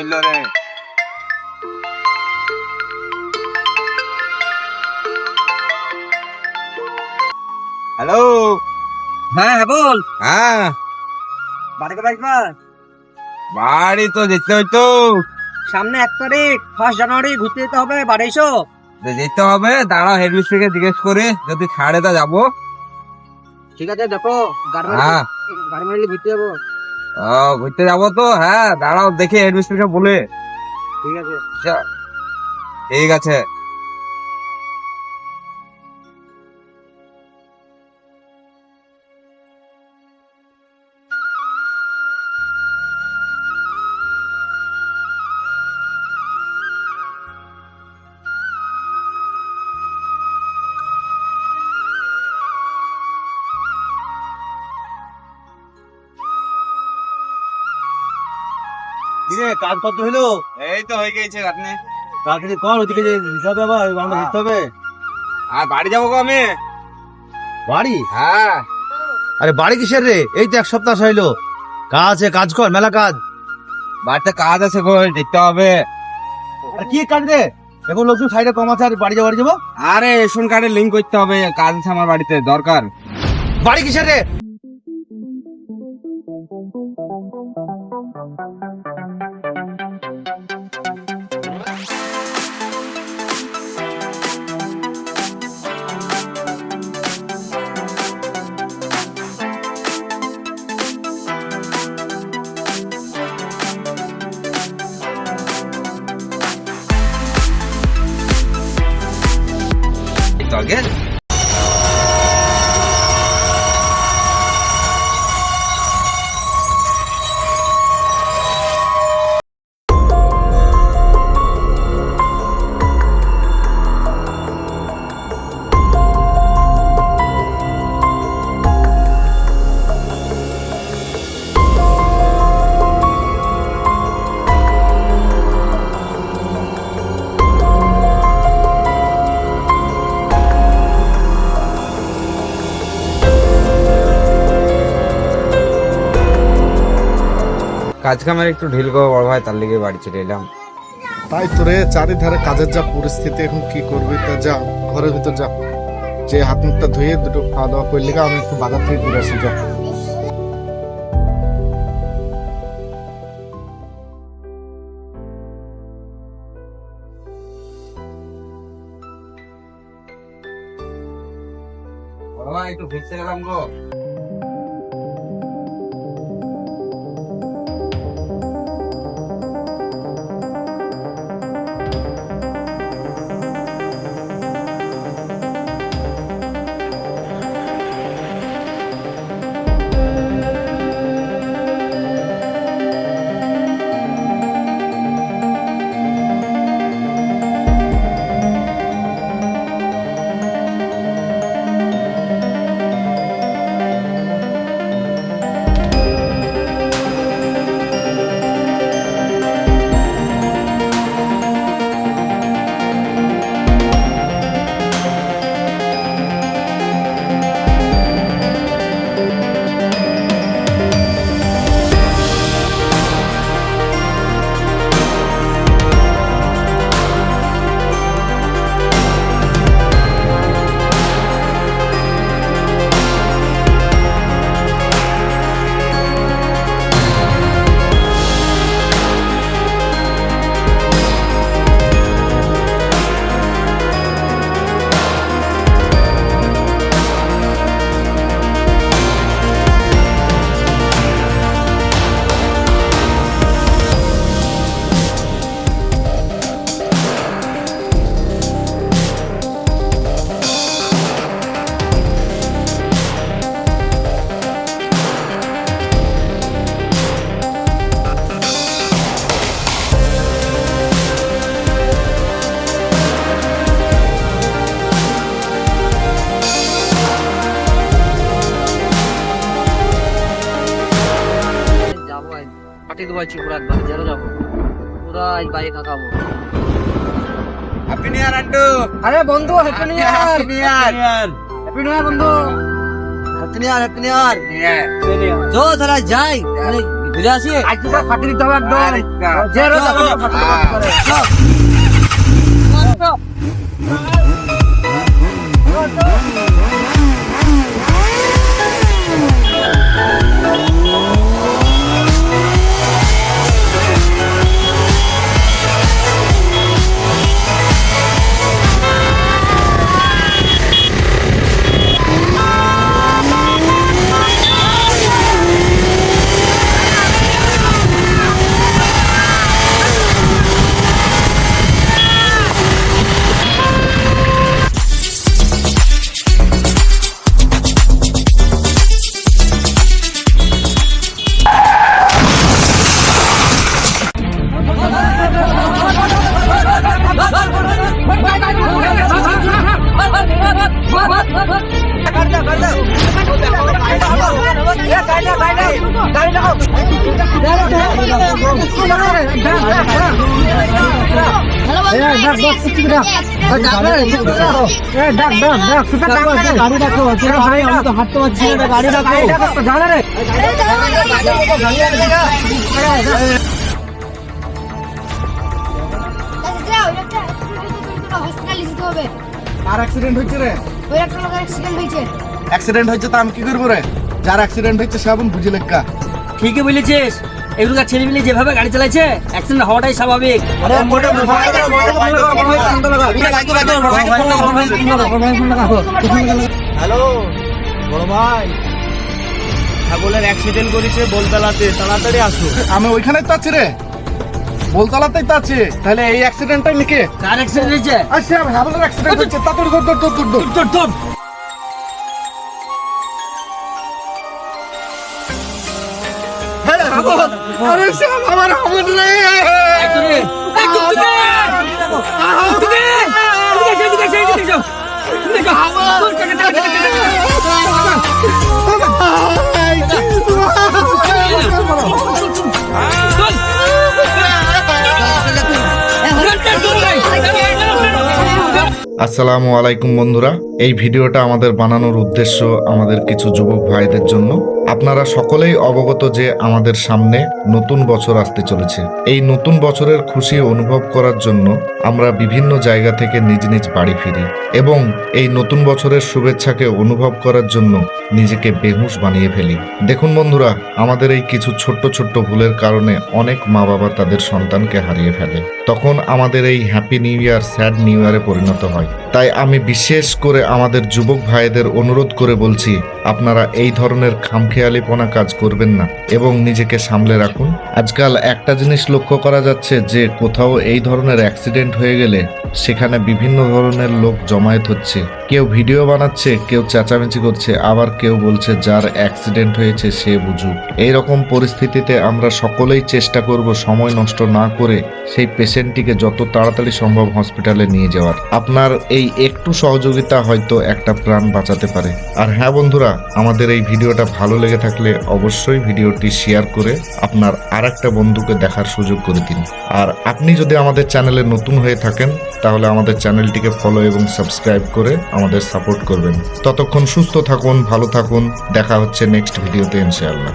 ধরলো রে। হ্যালো। হ্যাঁ বল। হ্যাঁ, বাড়িতে আসবা? বাড়ি তো যেতে হইতো। সামনে 1 তারিখ 1 জানুয়ারি ঘুরতে যেতে হবে, বাড়ি এসো। যেতে হবে, দাঁড়াও হেডমিস্ত্রিকে জিজ্ঞেস করে, যদি ছাড়ে তা যাবো। ঠিক আছে, দেখো হ্যাঁ, গাড়ি মারলে ঘুরতে যাবো। ও ঘুরতে যাবো তো। হ্যাঁ দাঁড়াও, দেখি হেডমিস্ত্রিকে বলে। ঠিক আছে। ঠিক আছে। কাজ কত হলো? এই তো হয়ে গেছে আপনি। কালকে কর ওদিকে যে হিসাব আবার আমরা দিতে হবে। আর বাড়ি যাবো গো আমি। বাড়ি? হ্যাঁ। আরে বাড়ি কিসের রে? এই তো 1 সপ্তাহ হইলো। কাজ আছে, কাজ কর, মেলা কাজ। বাড়িতে কাজ আছে গো, দেখতে হবে। আর কি কাজ রে? এখন লোকজন সাইডে কম আছে, আর বাড়ি যাবো। আরে রেশন কার্ডে লিঙ্ক করতে হবে, কাজ আছে আমার বাড়িতে, দরকার। বাড়ি কিসের রে? তো আগে কাজ কামের একটু ঢিল গো বড় ভাই, তার লিগে বাড়ি চলে এলাম। তাই তো রে, চারিধারে কাজের যা পরিস্থিতি, এখন কি করবি? তা যা ঘরের ভিতর যা, যে হাত মুখটা ধুয়ে দুটো খাওয়া দাওয়া করলি, আমি একটু বাজার থেকে ঘুরে আসি যা। বড় ভাই একটু ঘুরতে গেলাম গো। পাঠিয়ে দেবো চিপুরাত বাজারে যাবো, পুরা আজ বাইরে কাকাবো। Happy new year Antu. আরে বন্ধু, happy new year. Happy new year. Happy new year বন্ধু। Happy new year, happy new year. New year. চো তারা যাই, মানে বুঝে আসি আজ তো ফাটি দিতে হবে একদম যে রোজ আমাকে ফাটি দিতে পারে। চল। আর অ্যাক্সিডেন্ট হচ্ছে রে অ্যাক্সিডেন্ট হচ্ছে তো আমি কি করবো রে? যার অ্যাক্সিডেন্ট হচ্ছে সে এখন বুঝে লেখা। ঠিকই বলেছিস, এগুলোকার ছেলেপিলে যেভাবে গাড়ি চালাচ্ছে অ্যাক্সিডেন্ট হওয়াটাই স্বাভাবিক। হ্যালো বড় ভাই, ছাগলের অ্যাক্সিডেন্ট করেছে বলতলাতে, তাড়াতাড়ি আসো। আমি ওইখানে তো আছি রে, বলতলাতেই তো আছে। তাহলে এই অ্যাক্সিডেন্টটাই লিখে কার অ্যাক্সিডেন্ট হয়েছে? আচ্ছা হাবলের অ্যাক্সিডেন্ট হচ্ছে। তাড়াতাড়ি দৌড় দৌড় দৌড় দৌড় দৌড়। তোর তোর আরে শালা আমার হাবল রে। আসসালামু আলাইকুম বন্ধুরা, এই ভিডিওটা আমাদের বানানোর উদ্দেশ্য আমাদের কিছু যুবক ভাইদের জন্য। আপনারা সকলেই অবগত যে আমাদের সামনে নতুন বছর আসতে চলেছে। এই নতুন বছরের খুশি অনুভব করার জন্য আমরা বিভিন্ন জায়গা থেকে নিজ নিজ বাড়ি ফিরি এবং এই নতুন বছরের শুভেচ্ছাকে অনুভব করার জন্য নিজেকে বেহুঁশ বানিয়ে ফেলি। দেখুন বন্ধুরা, আমাদের এই কিছু ছোট্ট ছোট্ট ভুলের কারণে অনেক মা বাবা তাদের সন্তানকে হারিয়ে ফেলে। তখন আমাদের এই হ্যাপি নিউ ইয়ার স্যাড নিউ ইয়ারে পরিণত হয়। তাই আমি বিশেষ করে আমাদের যুবক ভাইদের অনুরোধ করে বলছি, আপনারা এই ধরনের খামখেয়ালিপনা কাজ করবেন না এবং নিজেকে সামলে রাখুন। আজকাল একটা জিনিস লক্ষ্য করা যাচ্ছে যে কোথাও এই ধরনের অ্যাক্সিডেন্ট হয়ে গেলে সেখানে বিভিন্ন ধরনের লোক জমায়েত হচ্ছে। কেউ ভিডিও বানাচ্ছে, কেউ চেঁচামেচি করছে, আবার কেউ বলছে যার অ্যাক্সিডেন্ট হয়েছে সে বুঝুক। এইরকম পরিস্থিতিতে আমরা সকলেই চেষ্টা করব সময় নষ্ট না করে সেই পেশেন্টটিকে যত তাড়াতাড়ি সম্ভব হসপিটালে নিয়ে যাওয়ার। আপনার এই একটু সহযোগিতা হয়তো একটা প্রাণ বাঁচাতে পারে। আর হ্যাঁ বন্ধুরা, আমাদের এই ভিডিওটা ভালো লেগে থাকলে অবশ্যই ভিডিওটি শেয়ার করে আপনার আর একটা বন্ধুকে দেখার সুযোগ করে দিন। আর আপনি যদি আমাদের চ্যানেলে নতুন হয়ে থাকেন তাহলে আমাদের চ্যানেলটিকে ফলো এবং সাবস্ক্রাইব করে আমাদের সাপোর্ট করবেন। ততক্ষণ সুস্থ থাকুন, ভালো থাকুন, দেখা হচ্ছে নেক্সট ভিডিওতে ইনশাআল্লাহ।